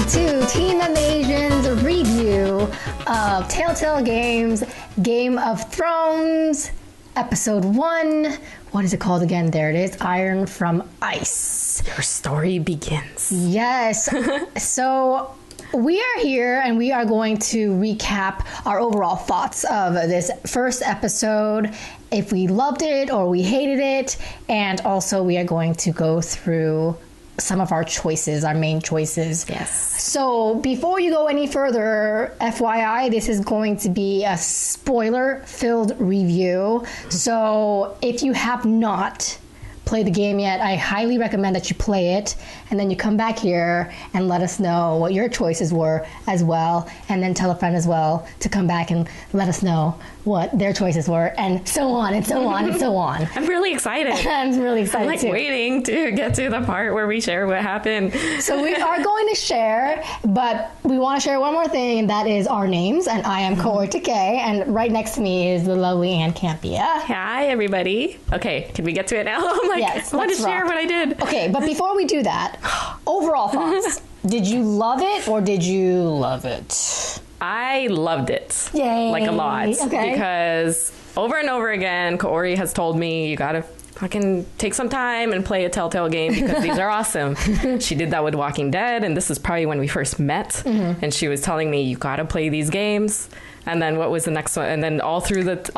to Team Amasian's review of Telltale Games Game of Thrones Episode 1. What is it called again? There it is. Iron from Ice. Your story begins. Yes. So we are here and we are going to recap our overall thoughts of this first episode, if we loved it or we hated it, and also we are going to go through some of our choices, our main choices. Yes. So before you go any further, FYI, this is going to be a spoiler-filled review. So if you have not played the game yet, I highly recommend that you play it, and then you come back here and let us know what your choices were as well, and then tell a friend as well to come back and let us know what their choices were, and so on and so on and so on. I'm really excited. I'm really excited I'm too. Waiting to get to the part where we share what happened. So we are going to share, but we want to share one more thing, and that is our names. And I am Kaori Takee, and right next to me is the lovely Campea. Hi, everybody. Okay, can we get to it now? Yes, I want to let's share rock. what I did. Okay, but before we do that, overall thoughts. Did you love it or did you love it? I loved it. Yay. Like a lot. Okay. Because over and over again, Kaori has told me, you gotta fucking take some time and play a Telltale game because these are awesome. She did that with Walking Dead, and this is probably when we first met. And she was telling me, you gotta play these games. And then what was the next one? And then the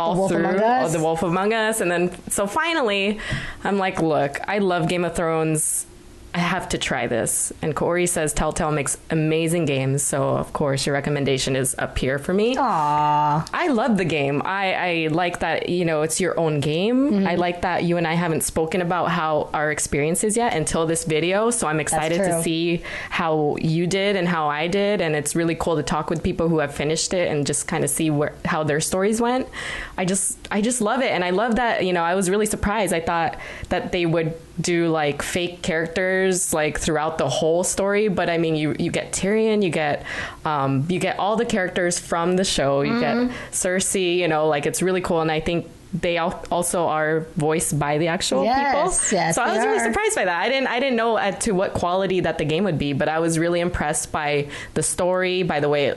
Wolf Among Us. And then, so finally, I'm like, look, I love Game of Thrones. I have to try this. And Kaori says Telltale makes amazing games. So, of course, your recommendation is up here for me. Aww. I love the game. I like that, it's your own game. I like that you and I haven't spoken about how our experience is yet until this video. So I'm excited to see how you did and how I did. And it's really cool to talk with people who have finished it and just kind of see how their stories went. I just love it. And I love that, I was really surprised. I thought that they would do like fake characters like throughout the whole story, but I mean you get Tyrion, you get all the characters from the show, you get Cersei, like it's really cool. And I think they also are voiced by the actual people. Yes, so I was really surprised by that. I didn't know to what quality that the game would be, but I was really impressed by the story, by the way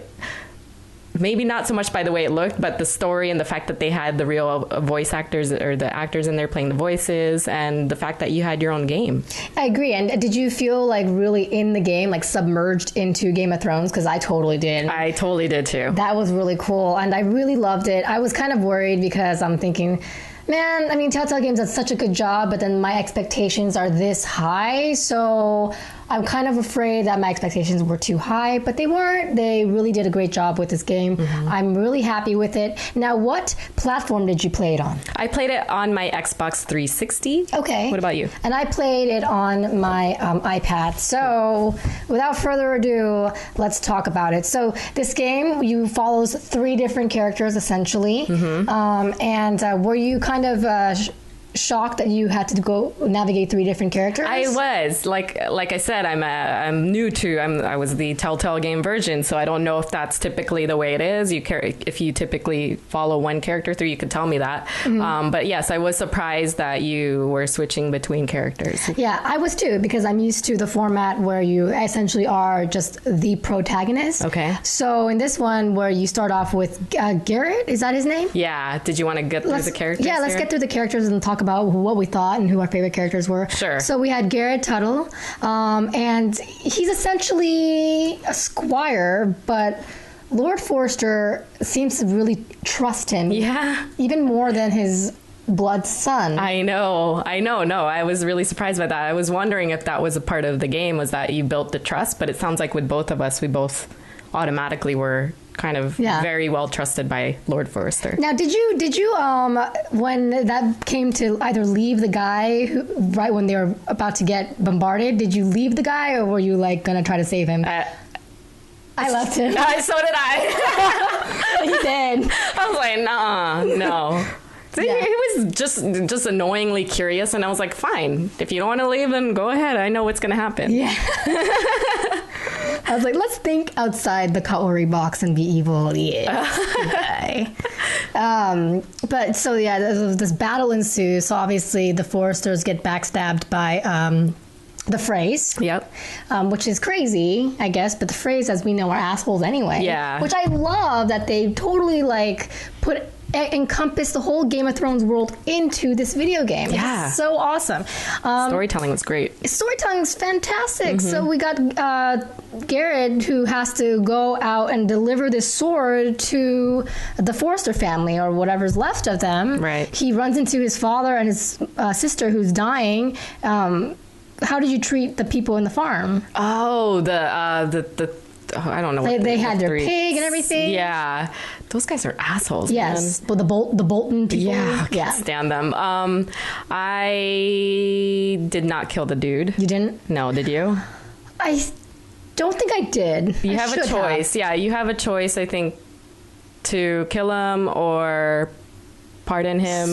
maybe not so much by the way it looked, but the story and the fact that they had the real voice actors or the actors in there playing the voices, and the fact that you had your own game. I agree. And did you feel like really in the game, like submerged into Game of Thrones? Because I totally did. I totally did too. That was really cool. And I really loved it. I was kind of worried because I'm thinking, man, I mean, Telltale Games does such a good job, but then my expectations are this high. So I'm kind of afraid that my expectations were too high, but they weren't. They really did a great job with this game. I'm really happy with it. Now, what platform did you play it on? I played it on my Xbox 360. Okay. What about you? And I played it on my iPad. So without further ado, let's talk about it. So this game, follows 3 different characters, essentially. And were you kind of shocked that you had to go navigate 3 different characters? I was like I said, I'm new to. I was the Telltale game version, so I don't know if that's typically the way it is. If you typically follow one character through, you could tell me that. But yes, I was surprised that you were switching between characters. Yeah, I was too, because I'm used to the format where you essentially are just the protagonist. Okay. So in this one, where you start off with Garrett, is that his name? Yeah. Did you want to get through the characters? Yeah, let's get through the characters and talk about what we thought and who our favorite characters were. Sure. So we had Garrett Tuttle, and he's essentially a squire, but Lord Forrester seems to really trust him. Yeah. Even more than his blood son. I know. No, I was really surprised by that. I was wondering if that was a part of the game, was that you built the trust, but it sounds like with both of us, we both automatically were kind of very well trusted by Lord Forrester. Now, did you when that came to either leave the guy right when they were about to get bombarded, did you leave the guy, or were you like gonna try to save him? I left him. So did I. You did. I was like, nah, no. So Yeah. He was just annoyingly curious, and I was like, fine. If you don't want to leave, then go ahead. I know what's going to happen. Yeah. I was like, let's think outside the Kaori box and be evil. Yeah. Okay. But so, yeah, this battle ensues. So obviously the Foresters get backstabbed by the Freys. Yep. Which is crazy, I guess, but the Freys, as we know, are assholes anyway. Yeah. Which I love that they totally like encompass the whole Game of Thrones world into this video game. Yeah. It's so awesome. Storytelling was great. Storytelling is fantastic. So we got Garrett, who has to go out and deliver this sword to the Forrester family or whatever's left of them. Right. He runs into his father and his sister who's dying. How did you treat the people in the farm? Oh, I don't know. They had their pig and everything. Yeah, those guys are assholes. Yes, man. but the Bolton people. Yeah, I can't stand them. I did not kill the dude. You didn't? No, did you? I don't think I did. You have a choice. Yeah, you have a choice. I think to kill him or pardon him.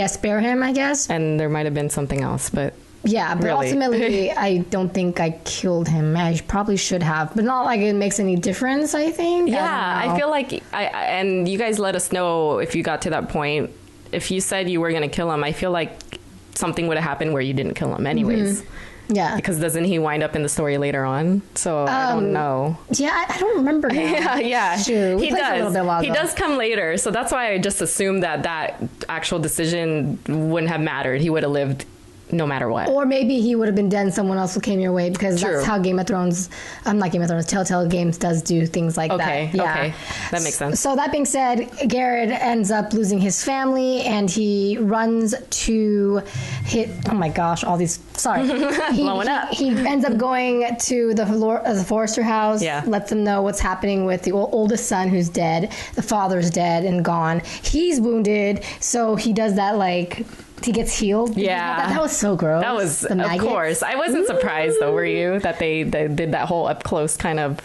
Spare him, I guess. And there might have been something else, but. Yeah, but really. Ultimately, I don't think I killed him. I probably should have, but not like it makes any difference, I think. Yeah, I feel like, and you guys let us know if you got to that point. If you said you were going to kill him, I feel like something would have happened where you didn't kill him anyways. Mm-hmm. Yeah. Because doesn't he wind up in the story later on? So I don't know. Yeah, I don't remember now. yeah. Shoot, he does. A little bit while he ago. does come later. So that's why I just assumed that actual decision wouldn't have mattered. He would have lived no matter what. Or maybe he would have been dead and someone else came your way, because True. That's how Game of Thrones, not Game of Thrones, Telltale Games does do things like that. Yeah. Okay, that makes sense. So that being said, Garrett ends up losing his family and he runs to oh my gosh, all these, sorry. Blowing up. He ends up going to the Forrester house, lets them know what's happening with the oldest son who's dead. The father's dead and gone. He's wounded, so he does that like... He gets healed. Yeah. That was so gross. That was, of course. I wasn't surprised, though, were you? That they did that whole up close kind of...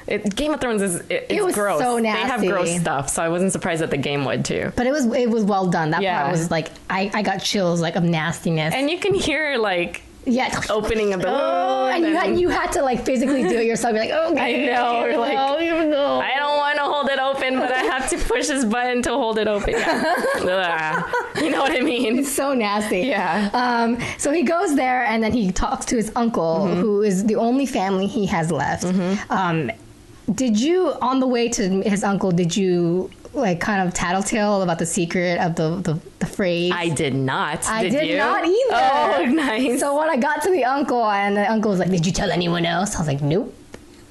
Game of Thrones it was gross. So nasty. They have gross stuff, so I wasn't surprised that the game would, too. But it was well done. That part was like... I got chills, like, of nastiness. And you can hear, like... Yeah, opening a balloon. Oh, and you had to like physically do it yourself. You're like, okay, I know. here we go. I don't want to hold it open, but I have to push this button to hold it open. Yeah. You know what I mean? It's so nasty. Yeah. So he goes there and then he talks to his uncle, who is the only family he has left. Did you, on the way to his uncle, did you like kind of tattletale about the secret of the phrase? I did not. I did you? not either. Oh, nice. So when I got to the uncle, and the uncle was like, "Did you tell anyone else?" I was like, "Nope."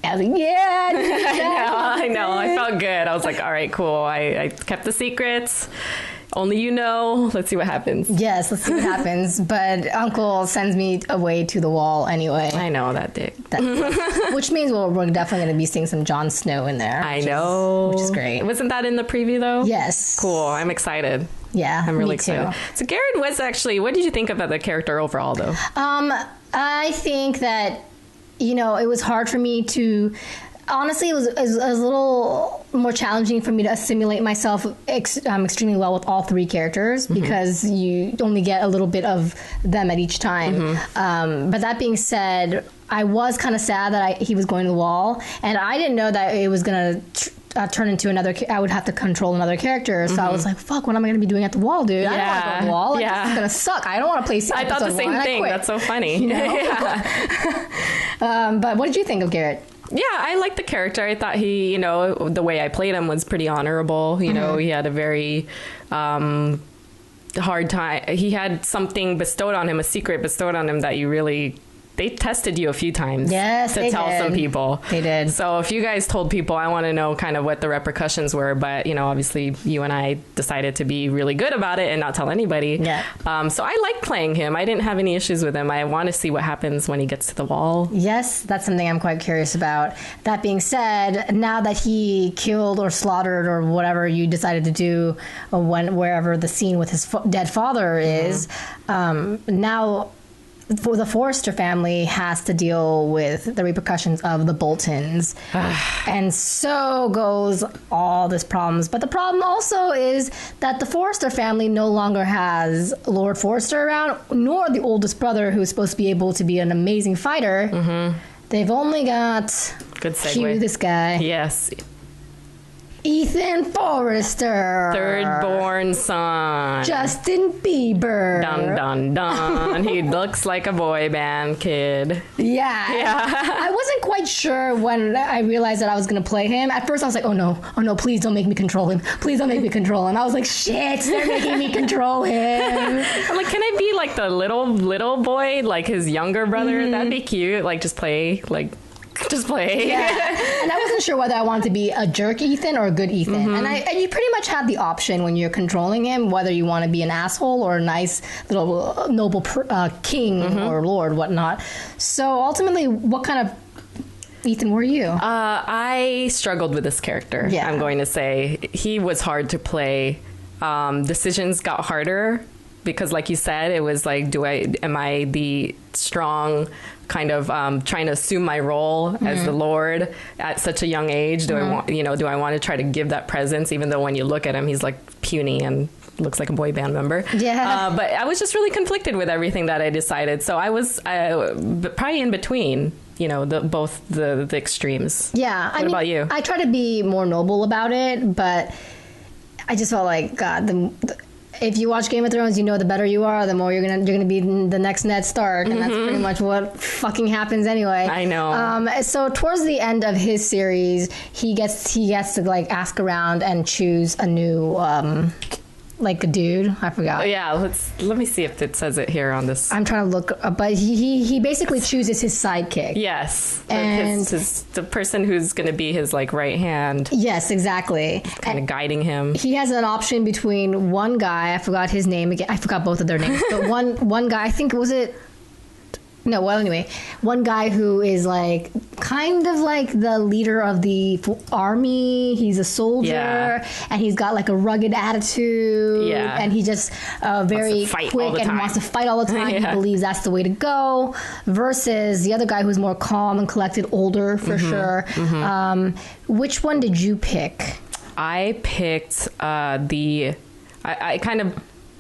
I was like, "Yeah." I know. I felt good. I was like, "All right, cool." I kept the secrets. Only you know. Let's see what happens. Yes, let's see what happens. But Uncle sends me away to the wall anyway. I know that dick. Which means we're definitely going to be seeing some Jon Snow in there. I know. Which is great. Wasn't that in the preview, though? Yes. Cool. I'm excited. Yeah, I'm really me excited. too. So Garrett was actually, what did you think about the character overall, though? I think that, it was hard for me to... Honestly, it was a little more challenging for me to assimilate myself extremely well with all three characters, because you only get a little bit of them at each time. But that being said, I was kind of sad that he was going to the wall, and I didn't know that it was going to turn into another... I would have to control another character, so I was like, fuck, what am I going to be doing at the wall, dude? I don't want to go at the wall. Like, this is going to suck. I don't want to play I thought the same thing. That's so funny. But what did you think of Garrett? Yeah, I liked the character. I thought he, the way I played him was pretty honorable. He had a very hard time. He had something bestowed on him, a secret bestowed on him that you really... They tested you a few times to tell some people. They did. So if you guys told people, I want to know kind of what the repercussions were. But, obviously you and I decided to be really good about it and not tell anybody. Yeah. So I liked playing him. I didn't have any issues with him. I want to see what happens when he gets to the wall. Yes, that's something I'm quite curious about. That being said, now that he killed or slaughtered or whatever you decided to do wherever the scene with his dead father is, now... the Forrester family has to deal with the repercussions of the Boltons. And so goes all these problems. But the problem also is that the Forrester family no longer has Lord Forrester around, nor the oldest brother, who's supposed to be able to be an amazing fighter. They've only got... Good segue. Cue this guy. Yes. Ethan Forrester. Third born son. Justin Bieber. Dun, dun, dun. He looks like a boy band kid. Yeah. I wasn't quite sure when I realized that I was going to play him. At first, I was like, oh no, please don't make me control him. Please don't make me control him. I was like, shit, they're making me control him. I'm like, can I be like the little boy, like his younger brother? That'd be cute. Like, just play. Yeah. And I wasn't sure whether I wanted to be a jerk Ethan or a good Ethan. And you pretty much have the option when you're controlling him, whether you want to be an asshole or a nice little noble king or lord, whatnot. So ultimately, what kind of Ethan were you? I struggled with this character. Yeah. I'm going to say he was hard to play. Decisions got harder because, like you said, it was like, am I the strong kind of trying to assume my role as the Lord at such a young age? Do I want to try to give that presence, even though when you look at him, he's like puny and looks like a boy band member. Yeah. But I was just really conflicted with everything that I decided. So I was probably in between. Both the extremes. Yeah. What about you? I try to be more noble about it, but I just felt like, God, if you watch Game of Thrones, the better you are, the more you're gonna be the next Ned Stark, and that's pretty much what fucking happens anyway. I know. So towards the end of his series, he gets to like ask around and choose a new like a dude. I forgot. Yeah, let me see if it says it here on this. I'm trying to look, but he basically chooses his sidekick. Yes, and the person who's going to be his like right hand. Yes, exactly. Kind of guiding him. He has an option between one guy. I forgot his name again. I forgot both of their names, but one guy. I think No, well, anyway, one guy who is like kind of like the leader of the army. He's a soldier, and he's got like a rugged attitude, and he just very quick and wants to fight all the time. He believes that's the way to go. Versus the other guy who's more calm and collected, older for sure. Which one did you pick? I picked I kind of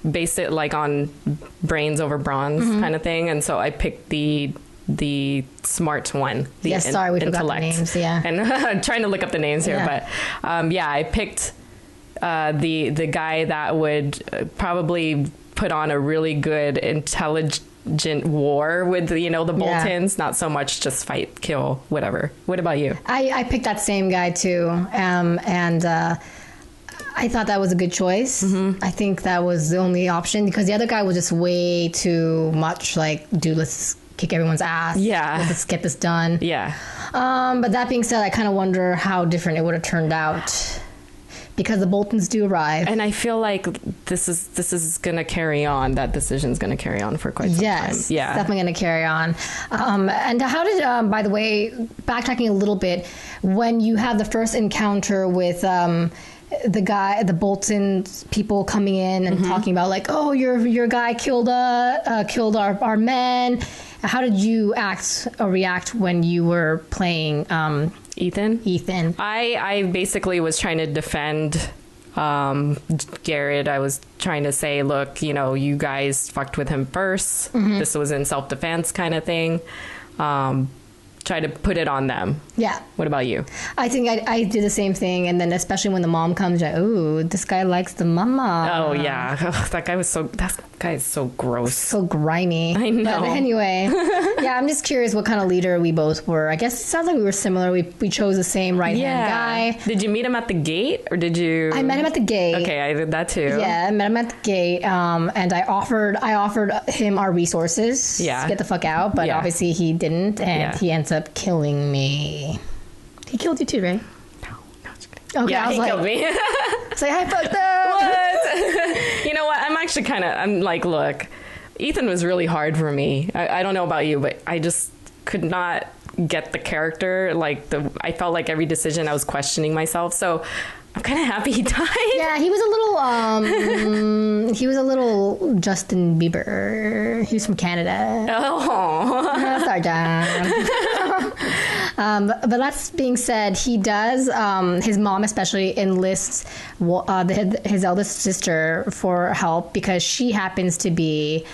based it like on brains over brawns kind of thing, and so I picked the smart one. We forgot the names. Yeah, and I'm trying to look up the names here, but I picked the guy that would probably put on a really good intelligent war with the Boltons, not so much just fight, kill, whatever. What about you? I picked that same guy too, and I thought that was a good choice. I think that was the only option because the other guy was just way too much like, dude, let's kick everyone's ass. Yeah. Let's get this done. Yeah. But that being said, I kind of wonder how different it would have turned out because the Boltons do arrive. And I feel like this is going to carry on. That decision's going to carry on for quite some time. Yes. Yeah. It's definitely going to carry on. And how did, by the way, backtracking a little bit, when you have the first encounter with the Bolton people coming in and talking about like, oh, your guy killed our men. How did you act or react when you were playing Ethan? I basically was trying to defend Garrett. I was trying to say, look, you guys fucked with him first. This was in self-defense kind of thing. Try to put it on them. Yeah. What about you? I think I did the same thing, and then especially when the mom comes, like, ooh, this guy likes the mama. Oh yeah, that guy is so gross, so grimy. I know. But anyway, yeah, I'm just curious what kind of leader we both were. I guess it sounds like we were similar. We chose the same right hand guy. Did you meet him at the gate, or did you? I met him at the gate. Okay, I did that too. Yeah, I met him at the gate, and I offered him our resources. Yeah. To get the fuck out, but obviously he didn't, and he ends up killing me. He killed you too, right? No, just kidding. Okay, yeah, he killed me. Say hi, fucked up. What? You know what? I'm like, look, Ethan was really hard for me. I don't know about you, but I just could not get the character. I felt like every decision I was questioning myself. So I'm kind of happy he died. Yeah, he was a little Justin Bieber. He was from Canada. Oh. Sorry, John. But that being said, he does, his mom especially enlists his eldest sister for help because she happens to be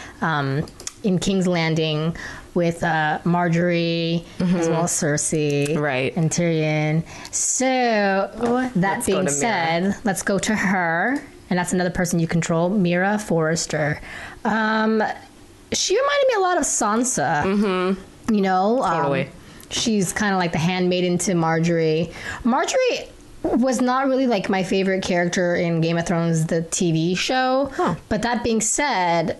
in King's Landing with Marjorie as well as Cersei, Right. and Tyrion. So that being said, let's go to her, and that's another person you control, Mira Forrester. She reminded me a lot of Sansa. You know, Totally. She's kind of like the handmaiden to Marjorie. Marjorie was not really like my favorite character in Game of Thrones, the TV show. Huh. But that being said,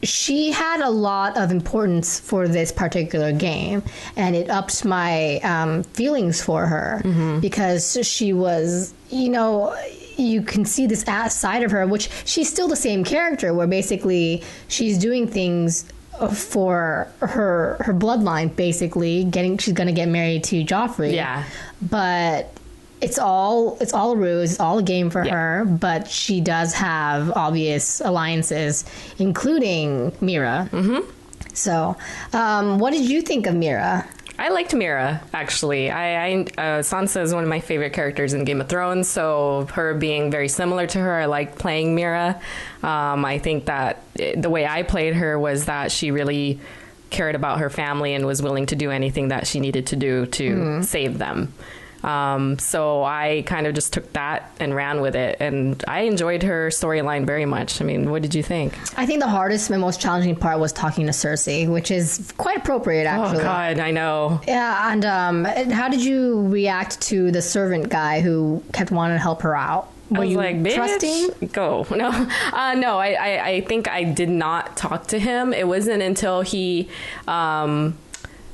she had a lot of importance for this particular game, and it upped my feelings for her because she was, you know, you can see this side of her, which she's still the same character, where basically she's doing things for her bloodline. Basically, she's gonna get married to Joffrey. Yeah, but it's all a ruse. It's all a game for her. But she does have obvious alliances, including Mira. So, what did you think of Mira? I liked Mira, actually. Sansa is one of my favorite characters in Game of Thrones, so her being very similar to her, I like playing Mira. I think that the way I played her was that she really cared about her family and was willing to do anything that she needed to do to save them. So I kind of just took that and ran with it, and I enjoyed her storyline very much. I mean, what did you think? I think the hardest and most challenging part was talking to Cersei, which is quite appropriate, actually. Oh God, I know. Yeah, and how did you react to the servant guy who kept wanting to help her out? Were you like, bitch, trusting? go. No, no. I think I did not talk to him. It wasn't until he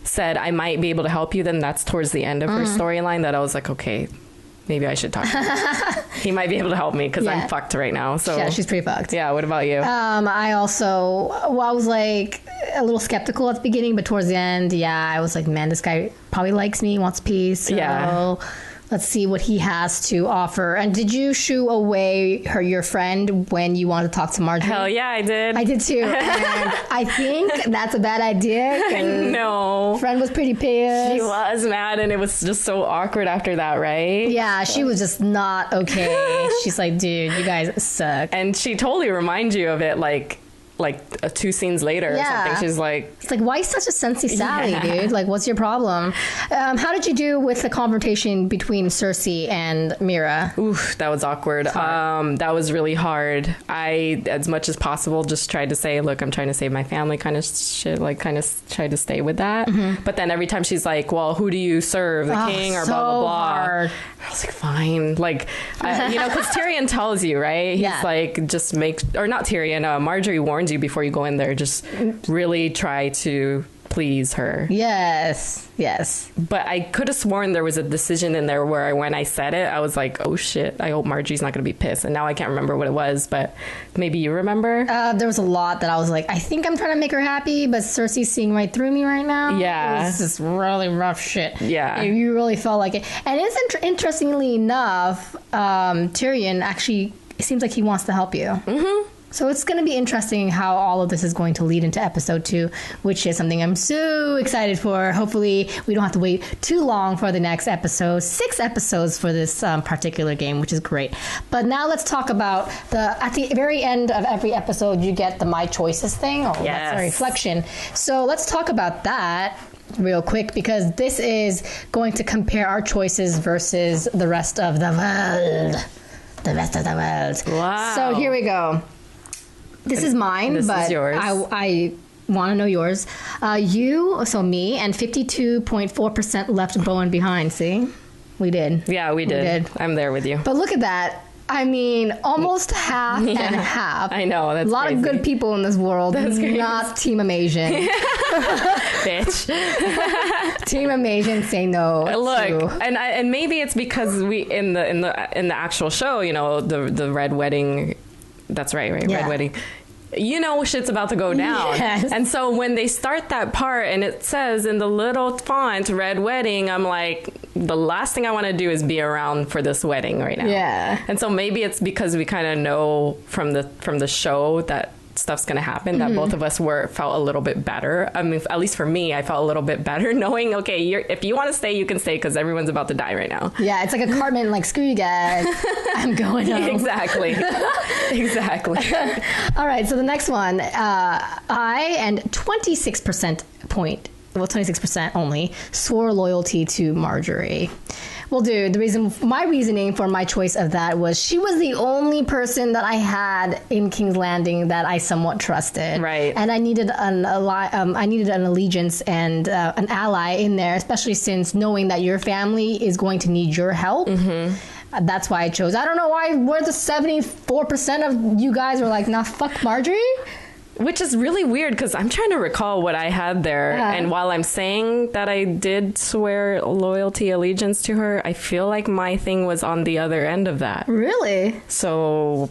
said I might be able to help you, then that's towards the end of her storyline that I was like, okay, maybe I should talk to him. He might be able to help me because I'm fucked right now. So yeah, she's pretty fucked. Yeah, what about you? I was like a little skeptical at the beginning, but towards the end, I was like, man, this guy probably likes me, wants peace. So let's see what he has to offer. And did you shoo away your friend when you wanted to talk to Marjorie? Hell yeah, I did. I did too. And I think that's a bad idea. No. Friend was pretty pissed. She was mad, and it was just so awkward after that, right? Yeah, she was just not okay. She's like, dude, you guys suck. And she totally reminds you of it, like 2 scenes later or something. She's like, it's like, why such a sensey Sally, dude? Like, what's your problem? How did you do with the confrontation between Cersei and Mira? Oof, that was awkward. That was really hard. I, as much as possible, just tried to say, look, I'm trying to save my family, kind of shit, like kind of tried to stay with that. But then every time she's like, well, who do you serve, the king or blah, blah, blah. Hard. I was like, fine. Like, you know, because Tyrion tells you, right? He's like, just or not Tyrion, Marjorie warns you before you go in there, just really try to please her. Yes. But I could have sworn there was a decision in there where when I said it, I was like, oh shit, I hope Marjorie's not going to be pissed. And now I can't remember what it was, but maybe you remember? There was a lot that I was like, I think I'm trying to make her happy, but Cersei's seeing right through me right now. Yeah. This is really rough shit. Yeah. You really felt like it. And it's interestingly enough, Tyrion actually, it seems like he wants to help you. So it's going to be interesting how all of this is going to lead into episode 2, which is something I'm so excited for. Hopefully we don't have to wait too long for the next episode. 6 episodes for this particular game, which is great. But now let's talk about at the very end of every episode, you get the My Choices thing. Oh, yes. That's a reflection. So let's talk about that real quick, because this is going to compare our choices versus the rest of the world. The rest of the world. Wow. So here we go. This is mine, this but is yours. I want to know yours. Me, and 52.4% left Bowen behind. See? We did. Yeah, we did. I'm there with you. But look at that. I mean, almost half and half. I know. That's a lot of good people in this world. That's not Team Amasian. Bitch. Team Amasian say no. Look, and maybe it's because we in the actual show, you know, the Red Wedding. That's right? Yeah. Red Wedding. You know shit's about to go down. Yes. And so when they start that part and it says in the little font Red Wedding, I'm like, the last thing I want to do is be around for this wedding right now. Yeah. And so maybe it's because we kind of know from the show that stuff's gonna happen, that both of us felt a little bit better. I mean, at least for me, I felt a little bit better knowing, okay, if you want to stay, you can stay, because everyone's about to die right now. Yeah, it's like a Cartman, like, screw you guys, I'm going home. Exactly. Exactly. All right, so the next one, I and 26% 26% only swore loyalty to Marjorie. Well, dude, my reasoning for my choice of that was she was the only person that I had in King's Landing that I somewhat trusted. Right. And I needed an allegiance and an ally in there, especially since knowing that your family is going to need your help. That's why I chose. I don't know why we're the 74% of you guys were like, nah, fuck Marjorie. Which is really weird, because I'm trying to recall what I had there. And while I'm saying that I did swear loyalty, allegiance to her, I feel like my thing was on the other end of that. Really? So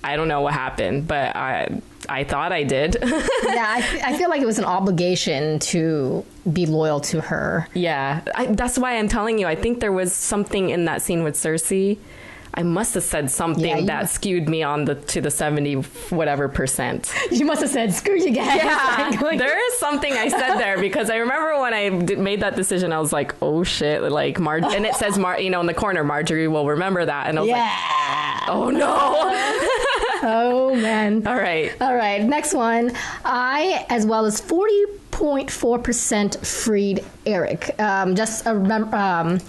I don't know what happened, but I thought I did. Yeah, I feel like it was an obligation to be loyal to her. Yeah, that's why I'm telling you. I think there was something in that scene with Cersei. I must have said something that skewed me on to the 70 whatever percent. You must have said, screw you guys. Yeah, there is something I said there, because I remember when I made that decision, I was like, oh shit, like and it says, in the corner, Marjorie will remember that. And I was like, oh no. Oh man. All right. Next one. I, as well as 40.4% freed Eric. Just a recap.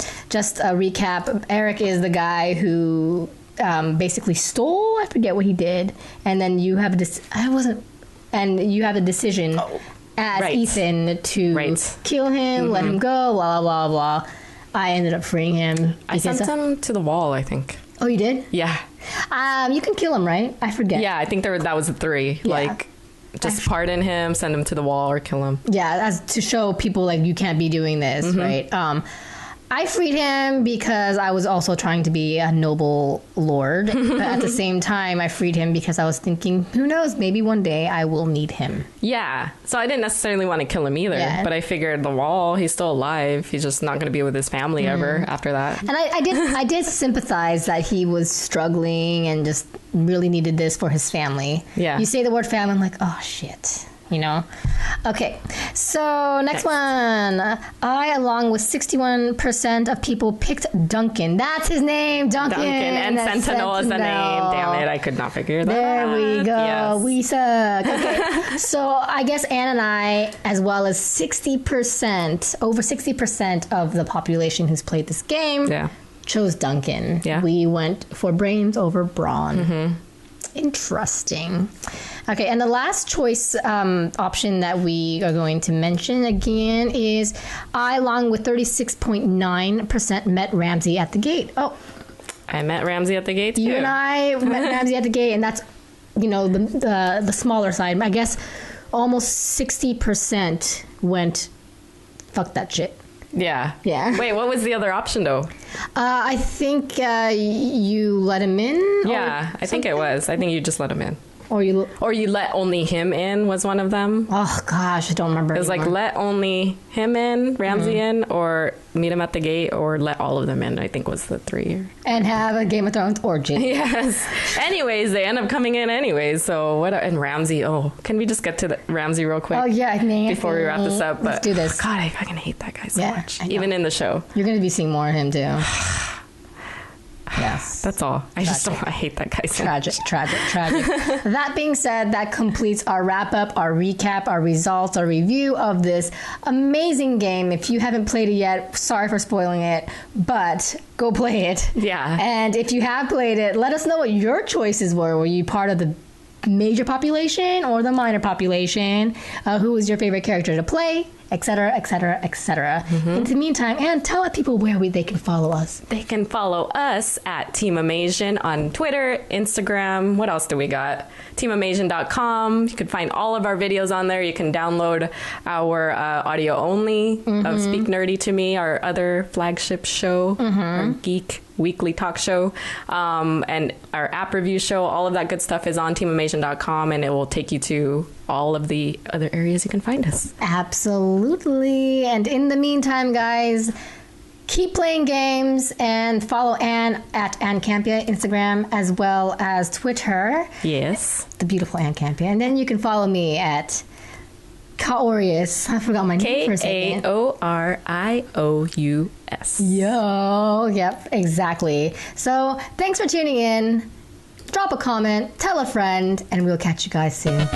Eric is the guy who basically stole. I forget what he did, and then you have a decision as Ethan to kill him, let him go, blah blah blah blah. I ended up freeing him. I sent him to the wall, I think. Oh, you did? Yeah. You can kill him, right? I forget. Yeah, I think that was the 3. Yeah. Like, just pardon him, send him to the wall, or kill him. Yeah, as to show people, like, you can't be doing this, right? I freed him because I was also trying to be a noble lord. But at the same time, I freed him because I was thinking, who knows, maybe one day I will need him. Yeah. So I didn't necessarily want to kill him either. Yeah. But I figured the wall, he's still alive. He's just not going to be with his family ever after that. And I did sympathize that he was struggling and just really needed this for his family. Yeah. You say the word family, I'm like, oh, shit. Okay, so next one. I, along with 61% of people, picked Duncan. That's his name, Duncan. And Sentinel is the name. Damn it, I could not figure that out. There we go. Yes. We suck. Okay, so I guess Anne and I, as well as over 60% of the population who's played this game, chose Duncan. Yeah. We went for brains over brawn. Interesting. Okay, and the last choice option that we are going to mention again is I, along with 36.9%, met Ramsay at the gate. Oh, I met Ramsay at the gate too. You and I met Ramsay at the gate, and that's the smaller side. I guess almost 60% went fuck that shit. Yeah. Yeah. Wait, what was the other option though? I think you let him in. Yeah, I think it was. I think you just let him in. Or you let only him in was one of them. Oh gosh, I don't remember. It was like let only him in, Ramsay in, or meet him at the gate, or let all of them in. I think was the 3. And have a Game of Thrones orgy. Yes. Anyways, they end up coming in anyways. So what? And Ramsay. Oh, can we just get to Ramsay real quick? Oh yeah, before we wrap this up. Let's do this. God, I fucking hate that guy so much. Even in the show. You're gonna be seeing more of him too. Yes. That's all. I hate that guy so much. Tragic. That being said, that completes our wrap up, our recap, our results, our review of this amazing game. If you haven't played it yet, sorry for spoiling it, but go play it. Yeah. And if you have played it, let us know what your choices were. Were you part of the major population or the minor population? Who was your favorite character to play? Etc., etc., etc. In the meantime, and tell people where they can follow us. They can follow us at Team Amasian on Twitter, Instagram. What else do we got? TeamAmasian.com. You can find all of our videos on there. You can download our audio only of Speak Nerdy to Me, our other flagship show, our geek weekly talk show, and our app review show. All of that good stuff is on TeamAmasian.com, and it will take you to all of the other areas you can find us. Absolutely. And in the meantime, guys, keep playing games and follow Anne at Campea Instagram as well as Twitter. Yes. The beautiful Anne Campea. And then you can follow me at Kaorius. I forgot my name for a second. Kaorious. Yo, yep, exactly. So thanks for tuning in. Drop a comment, tell a friend, and we'll catch you guys soon.